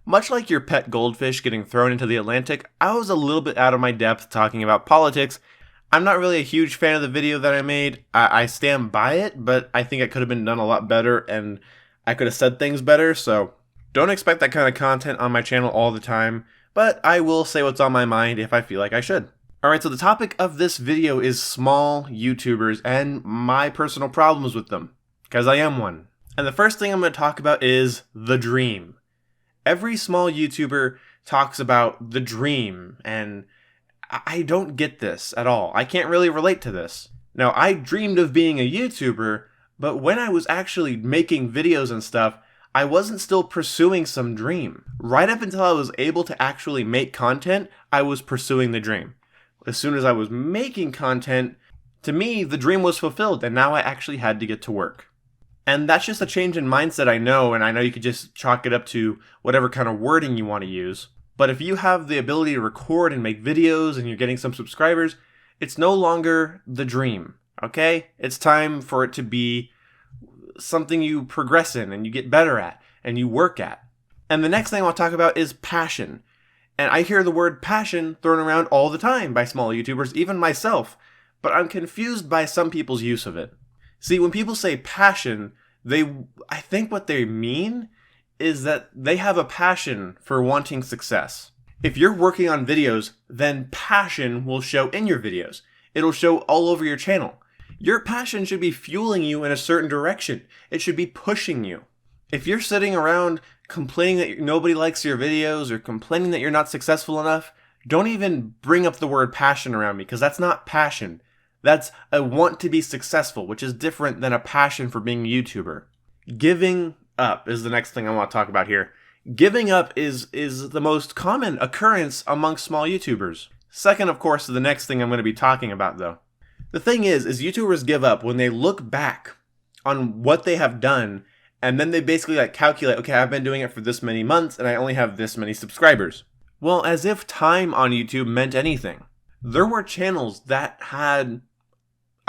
Much like your pet goldfish getting thrown into the Atlantic, I was a little bit out of my depth talking about politics. I'm not really a huge fan of the video that I made. I stand by it, but I think it could have been done a lot better and I could have said things better, so don't expect that kind of content on my channel all the time, but I will say what's on my mind if I feel like I should. Alright, so the topic of this video is small YouTubers and my personal problems with them, because I am one. And the first thing I'm going to talk about is the dream. Every small YouTuber talks about the dream, and I don't get this at all. I can't really relate to this. Now, I dreamed of being a YouTuber, but when I was actually making videos and stuff, I wasn't still pursuing some dream. Right up until I was able to actually make content, I was pursuing the dream. As soon as I was making content, to me, the dream was fulfilled, and now I actually had to get to work. And that's just a change in mindset, I know, and I know you could just chalk it up to whatever kind of wording you want to use. But if you have the ability to record and make videos and you're getting some subscribers, it's no longer the dream, okay? It's time for it to be something you progress in and you get better at and you work at. And the next thing I want to talk about is passion. And I hear the word passion thrown around all the time by small YouTubers, even myself, but I'm confused by some people's use of it. See, when people say passion, I think what they mean is that they have a passion for wanting success. If you're working on videos, then passion will show in your videos. It'll show all over your channel. Your passion should be fueling you in a certain direction. It should be pushing you. If you're sitting around complaining that nobody likes your videos or complaining that you're not successful enough, don't even bring up the word passion around me, because that's not passion. That's a want to be successful, which is different than a passion for being a YouTuber. Giving up is the next thing I want to talk about here. Giving up is the most common occurrence amongst small YouTubers. Second, of course, is the next thing I'm going to be talking about, though. The thing is YouTubers give up when they look back on what they have done, and then they basically calculate, okay, I've been doing it for this many months, and I only have this many subscribers. Well, as if time on YouTube meant anything. There were channels that had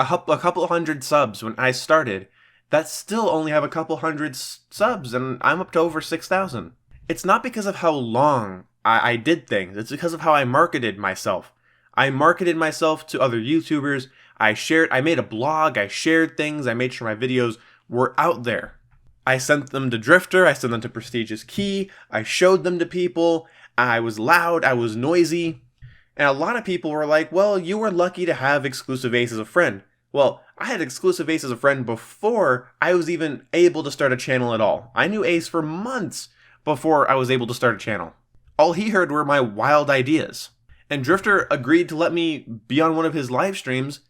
a couple hundred subs when I started that still only have a couple hundred subs, and I'm up to over 6,000. It's not because of how long I did things, it's because of how I marketed myself. I marketed myself to other YouTubers, I made a blog, I shared things, I made sure my videos were out there. I sent them to Drifter, I sent them to Prestigious Key, I showed them to people, I was loud, I was noisy. And a lot of people were like, well, you were lucky to have Exclusive Ace as a friend. Well, I had Exclusive Ace as a friend before I was even able to start a channel at all. I knew Ace for months before I was able to start a channel. All he heard were my wild ideas. And Drifter agreed to let me be on one of his live streams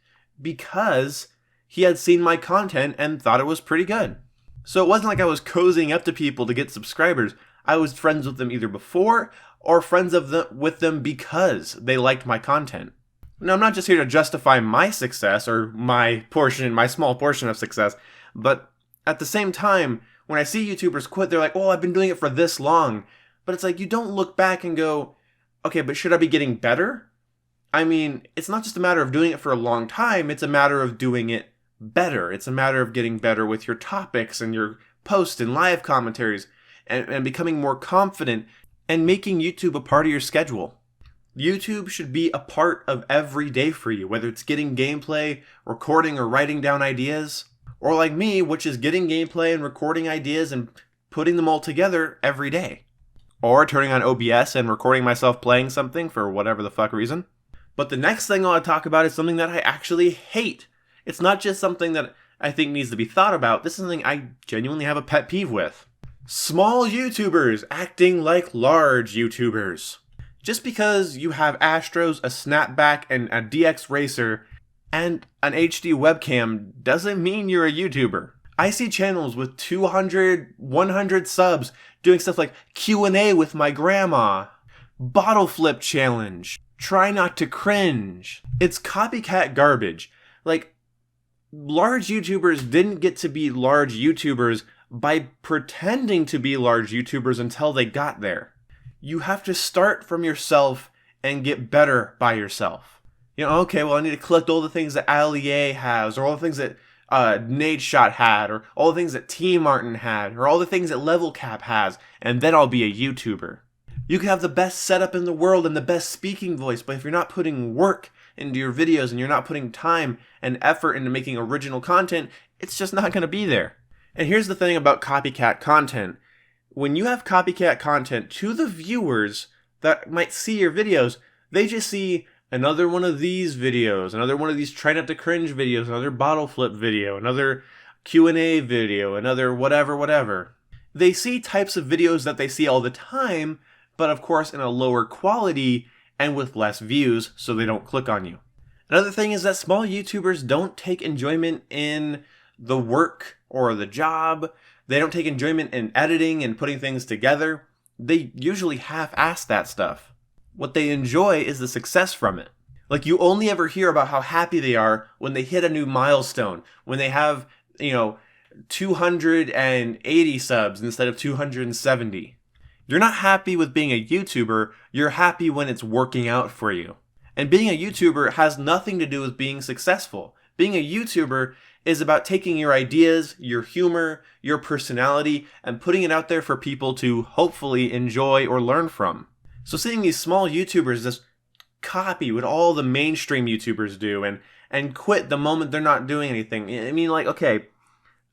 because he had seen my content and thought it was pretty good. So it wasn't like I was cozying up to people to get subscribers. I was friends with them either before or friends with them because they liked my content. Now, I'm not just here to justify my success or my small portion of success, but at the same time, when I see YouTubers quit, they're like, oh, I've been doing it for this long. But it's like, you don't look back and go, okay, but should I be getting better? I mean, it's not just a matter of doing it for a long time, it's a matter of doing it better. It's a matter of getting better with your topics and your posts and live commentaries and becoming more confident and making YouTube a part of your schedule. YouTube should be a part of every day for you, whether it's getting gameplay, recording, or writing down ideas, or like me, which is getting gameplay and recording ideas and putting them all together every day. Or turning on OBS and recording myself playing something for whatever the fuck reason. But the next thing I want to talk about is something that I actually hate. It's not just something that I think needs to be thought about, this is something I genuinely have a pet peeve with. Small YouTubers acting like large YouTubers. Just because you have Astros, a snapback, and a DX Racer, and an HD webcam doesn't mean you're a YouTuber. I see channels with 200, 100 subs doing stuff like Q&A with my grandma, bottle flip challenge, try not to cringe. It's copycat garbage. Like, large YouTubers didn't get to be large YouTubers by pretending to be large YouTubers until they got there. You have to start from yourself and get better by yourself. You know, okay, well, I need to collect all the things that Ali A has, or all the things that Nade Shot had, or all the things that T Martin had, or all the things that Level Cap has, and then I'll be a YouTuber. You can have the best setup in the world and the best speaking voice, but if you're not putting work into your videos and you're not putting time and effort into making original content, it's just not going to be there. And here's the thing about copycat content. When you have copycat content, to the viewers that might see your videos, they just see another one of these videos, another one of these try not to cringe videos, another bottle flip video, another Q&A video, another whatever. They see types of videos that they see all the time, but of course in a lower quality and with less views, so they don't click on you. Another thing is that small YouTubers don't take enjoyment in the work or the job. They don't take enjoyment in editing and putting things together. They usually half-ass that stuff. What they enjoy is the success from it. Like, you only ever hear about how happy they are when they hit a new milestone, when they have, 280 subs instead of 270. You're not happy with being a YouTuber, you're happy when it's working out for you. And being a YouTuber has nothing to do with being successful. Being a YouTuber is about taking your ideas, your humor, your personality, and putting it out there for people to hopefully enjoy or learn from. So seeing these small YouTubers just copy what all the mainstream YouTubers do and quit the moment they're not doing anything. I mean, like, okay,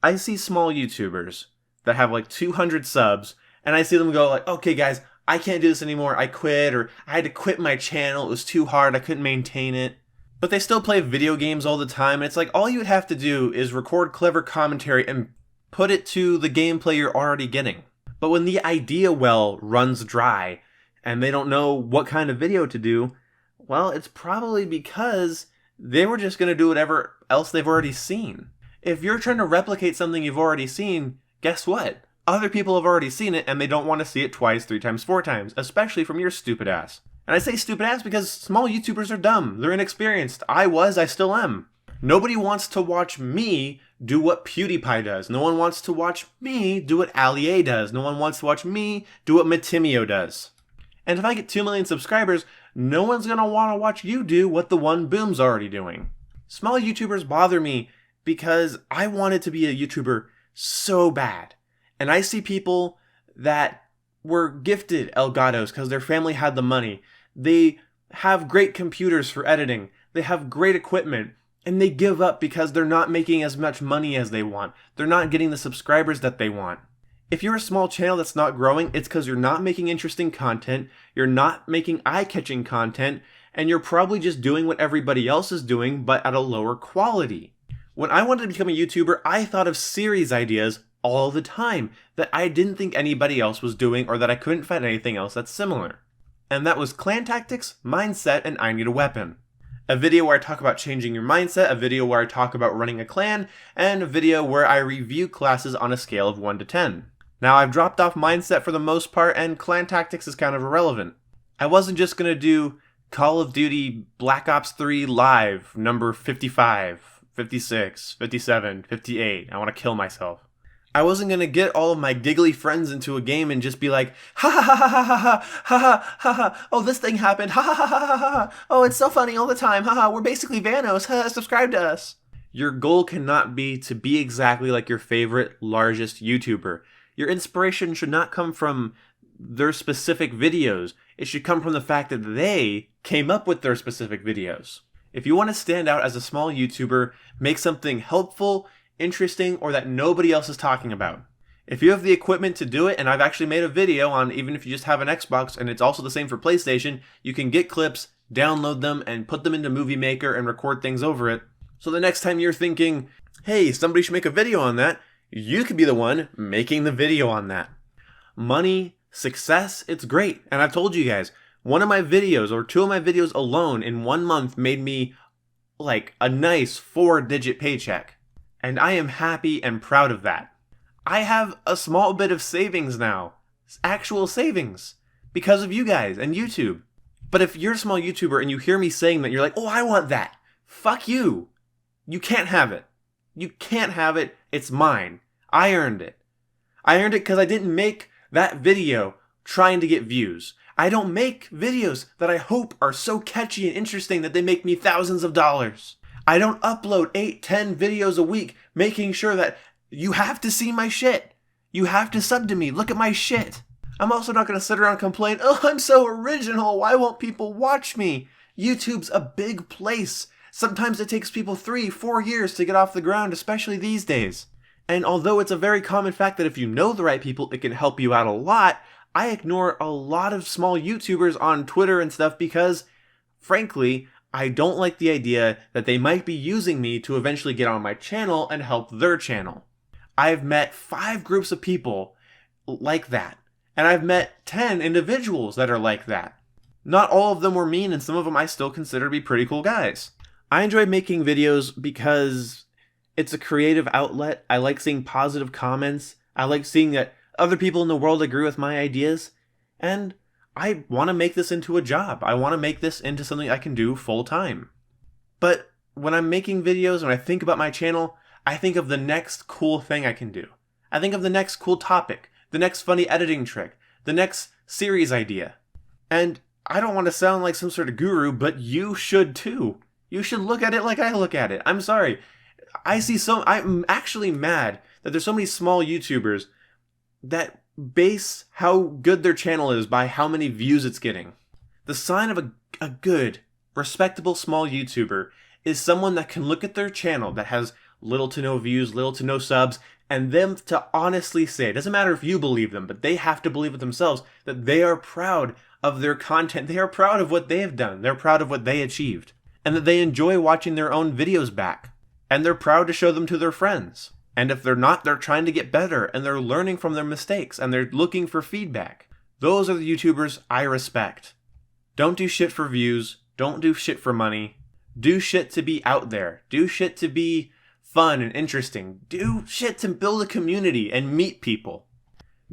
I see small YouTubers that have like 200 subs, and I see them go like, okay guys, I can't do this anymore, I quit, or I had to quit my channel, it was too hard, I couldn't maintain it. But they still play video games all the time, and it's like, all you would have to do is record clever commentary and put it to the gameplay you're already getting. But when the idea well runs dry, and they don't know what kind of video to do, well, it's probably because they were just going to do whatever else they've already seen. If you're trying to replicate something you've already seen, guess what? Other people have already seen it, and they don't want to see it twice, 3 times, 4 times, especially from your stupid ass. And I say stupid ass because small YouTubers are dumb. They're inexperienced. I still am. Nobody wants to watch me do what PewDiePie does. No one wants to watch me do what Ali does. No one wants to watch me do what Matimio does. And if I get 2 million subscribers, no one's going to want to watch you do what the one Boom's already doing. Small YouTubers bother me because I wanted to be a YouTuber so bad. And I see people that were gifted Elgatos because their family had the money. They have great computers for editing. They have great equipment. And they give up because they're not making as much money as they want. They're not getting the subscribers that they want. If you're a small channel that's not growing, it's because you're not making interesting content, you're not making eye-catching content, and you're probably just doing what everybody else is doing, but at a lower quality. When I wanted to become a YouTuber, I thought of series ideas all the time that I didn't think anybody else was doing or that I couldn't find anything else that's similar. And that was clan tactics, mindset, and I need a weapon. A video where I talk about changing your mindset, a video where I talk about running a clan, and a video where I review classes on a scale of 1 to 10. Now, I've dropped off mindset for the most part, and clan tactics is kind of irrelevant. I wasn't just going to do Call of Duty Black Ops 3 Live, number 55, 56, 57, 58. I want to kill myself. I wasn't going to get all of my giggly friends into a game and just be like, ha ha ha ha ha ha ha ha ha ha, oh, this thing happened, ha ha ha ha ha ha, oh, it's so funny all the time, ha ha, we're basically Vanos, ha, subscribe to us. Your goal cannot be to be exactly like your favorite, largest YouTuber. Your inspiration should not come from their specific videos. It should come from the fact that they came up with their specific videos. If you want to stand out as a small YouTuber, make something helpful, interesting, or that nobody else is talking about. If you have the equipment to do it, and I've actually made a video on even if you just have an Xbox, and it's also the same for PlayStation, you can get clips, download them, and put them into Movie Maker and record things over it. So the next time you're thinking, hey, somebody should make a video on that, you could be the one making the video on that. Money, success, it's great. And I've told you guys, one of my videos or 2 of my videos alone in 1 month made me like a nice 4-digit paycheck. And I am happy and proud of that. I have a small bit of savings now. Actual savings. Because of you guys and YouTube. But if you're a small YouTuber and you hear me saying that, you're like, oh, I want that. Fuck you. You can't have it. You can't have it. It's mine. I earned it. I earned it because I didn't make that video trying to get views. I don't make videos that I hope are so catchy and interesting that they make me thousands of dollars. I don't upload 8, 10 videos a week making sure that you have to see my shit. You have to sub to me. Look at my shit. I'm also not going to sit around and complain, oh, I'm so original. Why won't people watch me? YouTube's a big place. Sometimes it takes people 3-4 years to get off the ground, especially these days. And although it's a very common fact that if you know the right people, it can help you out a lot, I ignore a lot of small YouTubers on Twitter and stuff because, frankly, I don't like the idea that they might be using me to eventually get on my channel and help their channel. I've met 5 groups of people like that, and I've met 10 individuals that are like that. Not all of them were mean, and some of them I still consider to be pretty cool guys. I enjoy making videos because it's a creative outlet. I like seeing positive comments. I like seeing that other people in the world agree with my ideas, and I want to make this into a job. I want to make this into something I can do full time. But when I'm making videos and I think about my channel, I think of the next cool thing I can do. I think of the next cool topic, the next funny editing trick, the next series idea. And I don't want to sound like some sort of guru, but you should too. You should look at it like I look at it. I'm sorry. I'm actually mad that there's so many small YouTubers that base how good their channel is by how many views it's getting. The sign of a good, respectable small YouTuber is someone that can look at their channel that has little to no views, little to no subs, and them to honestly say, it doesn't matter if you believe them, but they have to believe it themselves, that they are proud of their content. They are proud of what they have done. They're proud of what they achieved. And that they enjoy watching their own videos back. And they're proud to show them to their friends. And if they're not, they're trying to get better, and they're learning from their mistakes, and they're looking for feedback. Those are the YouTubers I respect. Don't do shit for views. Don't do shit for money. Do shit to be out there. Do shit to be fun and interesting. Do shit to build a community and meet people.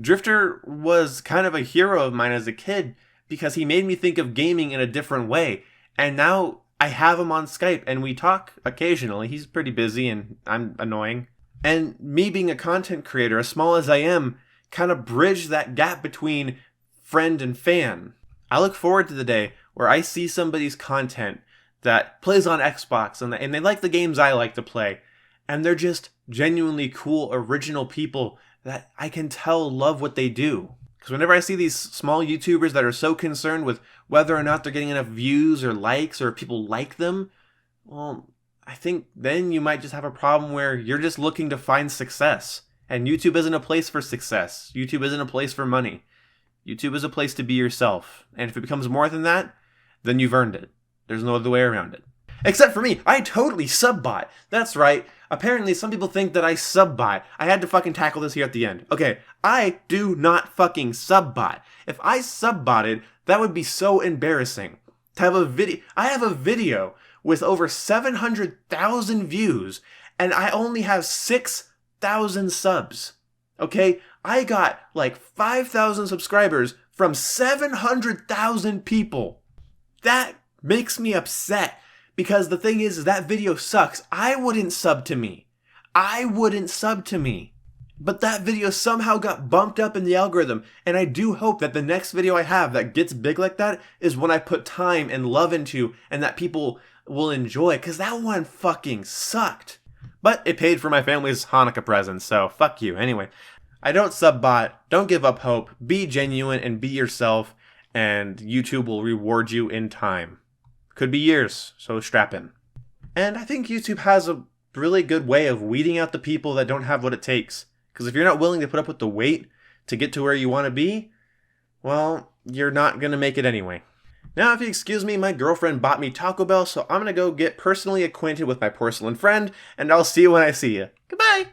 Drifter was kind of a hero of mine as a kid because he made me think of gaming in a different way. And now I have him on Skype and we talk occasionally. He's pretty busy and I'm annoying. And me being a content creator, as small as I am, kind of bridged that gap between friend and fan. I look forward to the day where I see somebody's content that plays on Xbox and they like the games I like to play. And they're just genuinely cool, original people that I can tell love what they do. Because whenever I see these small YouTubers that are so concerned with whether or not they're getting enough views or likes or if people like them, well, I think then you might just have a problem where you're just looking to find success. And YouTube isn't a place for success. YouTube isn't a place for money. YouTube is a place to be yourself. And if it becomes more than that, then you've earned it. There's no other way around it. Except for me, I totally sub-bot. That's right. Apparently, some people think that I sub-bot. I had to fucking tackle this here at the end. Okay, I do not fucking sub-bot. If I sub-botted, that would be so embarrassing. To have a video, I have a video with over 700,000 views, and I only have 6,000 subs. Okay, I got like 5,000 subscribers from 700,000 people. That makes me upset. Because the thing is that video sucks. I wouldn't sub to me. But that video somehow got bumped up in the algorithm. And I do hope that the next video I have that gets big like that is one I put time and love into and that people will enjoy. Because that one fucking sucked. But it paid for my family's Hanukkah presents, so fuck you. Anyway, I don't sub-bot. Don't give up hope. Be genuine and be yourself. And YouTube will reward you in time. Could be years, so strap in. And I think YouTube has a really good way of weeding out the people that don't have what it takes. Because if you're not willing to put up with the wait to get to where you want to be, well, you're not going to make it anyway. Now, if you excuse me, my girlfriend bought me Taco Bell, so I'm going to go get personally acquainted with my porcelain friend, and I'll see you when I see you. Goodbye!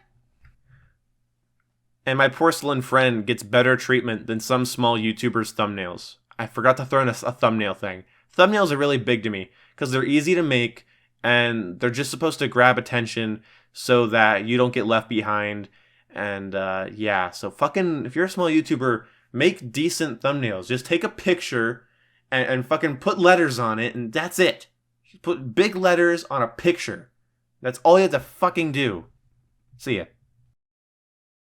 And my porcelain friend gets better treatment than some small YouTubers' thumbnails. I forgot to throw in a thumbnail thing. Thumbnails are really big to me because they're easy to make and they're just supposed to grab attention so that you don't get left behind. And yeah, so fucking, if you're a small YouTuber, make decent thumbnails. Just take a picture and fucking put letters on it and that's it. Put big letters on a picture. That's all you have to fucking do. See ya.